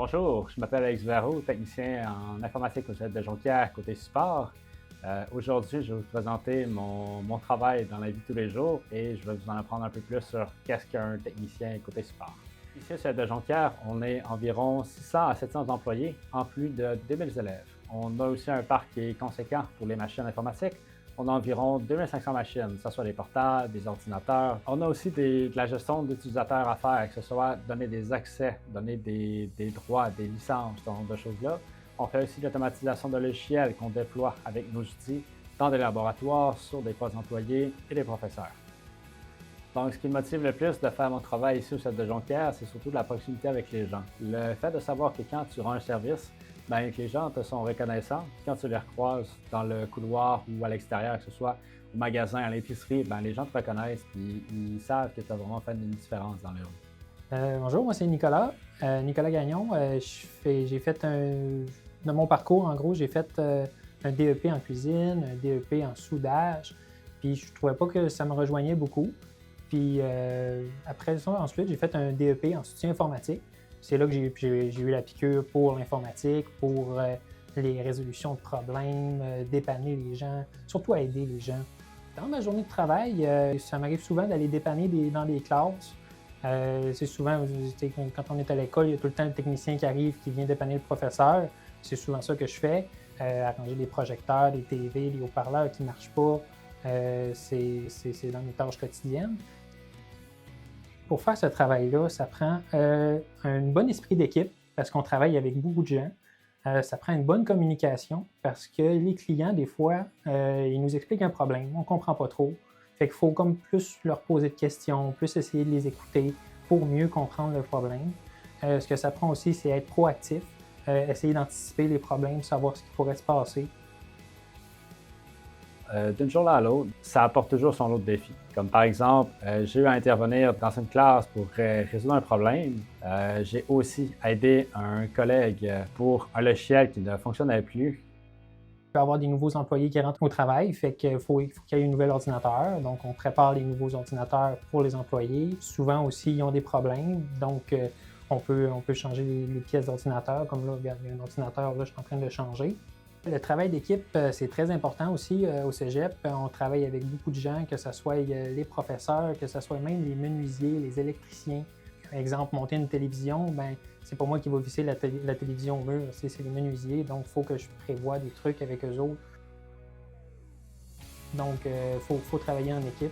Bonjour, je m'appelle Alex Varro, technicien en informatique au Cégep de Jonquière, côté support. Aujourd'hui, je vais vous présenter mon travail dans la vie de tous les jours et je vais vous en apprendre un peu plus sur qu'est-ce qu'un technicien côté support. Ici au Cégep de Jonquière, on est environ 600 à 700 employés, en plus de 2000 élèves. On a aussi un parc qui est conséquent pour les machines informatiques. On a environ 2500 machines, que ce soit des portables, des ordinateurs. On a aussi de la gestion d'utilisateurs à faire, que ce soit donner des accès, donner des droits, des licences, ce genre de choses-là. On fait aussi l'automatisation de logiciels qu'on déploie avec nos outils dans des laboratoires, sur des postes d'employés et des professeurs. Donc, ce qui me motive le plus de faire mon travail ici au Cégep de Jonquière, c'est surtout de la proximité avec les gens. Le fait de savoir que quand tu rends un service, bien, que les gens te sont reconnaissants. Quand tu les recroises dans le couloir ou à l'extérieur, que ce soit au magasin, à l'épicerie, bien, les gens te reconnaissent et ils savent que tu as vraiment fait une différence dans leur vie. Bonjour, moi c'est Nicolas, Nicolas Gagnon. Dans mon parcours, en gros, j'ai fait un DEP en cuisine, un DEP en soudage, puis je trouvais pas que ça me rejoignait beaucoup. Puis après ça, ensuite, j'ai fait un DEP en soutien informatique. C'est là que j'ai eu la piqûre pour l'informatique, pour les résolutions de problèmes, dépanner les gens, surtout aider les gens. Dans ma journée de travail, ça m'arrive souvent d'aller dépanner dans des classes. C'est souvent, quand on est à l'école, il y a tout le temps le technicien qui arrive, qui vient dépanner le professeur. C'est souvent ça que je fais, arranger des projecteurs, des TV, des haut-parleurs qui ne marchent pas. C'est dans mes tâches quotidiennes. Pour faire ce travail-là, ça prend un bon esprit d'équipe parce qu'on travaille avec beaucoup de gens. Ça prend une bonne communication parce que les clients, des fois, ils nous expliquent un problème, on ne comprend pas trop. Fait qu'il faut comme plus leur poser de questions, plus essayer de les écouter pour mieux comprendre le problème. Ce que ça prend aussi, c'est être proactif, essayer d'anticiper les problèmes, savoir ce qui pourrait se passer. D'une journée à l'autre, ça apporte toujours son lot de défis. Comme par exemple, j'ai eu à intervenir dans une classe pour résoudre un problème. J'ai aussi aidé un collègue pour un logiciel qui ne fonctionnait plus. Il peut y avoir des nouveaux employés qui rentrent au travail, fait qu'il faut qu'il y ait un nouvel ordinateur. Donc, on prépare les nouveaux ordinateurs pour les employés. Souvent aussi, ils ont des problèmes, donc on peut changer les pièces d'ordinateur. Comme là, regarde, il y a un ordinateur, là, je suis en train de le changer. Le travail d'équipe, c'est très important aussi au Cégep. On travaille avec beaucoup de gens, que ce soit les professeurs, que ce soit même les menuisiers, les électriciens. Par exemple, monter une télévision, ben c'est pas moi qui va visser la télévision au mur, c'est les menuisiers, donc il faut que je prévoie des trucs avec eux autres. Donc, il faut travailler en équipe.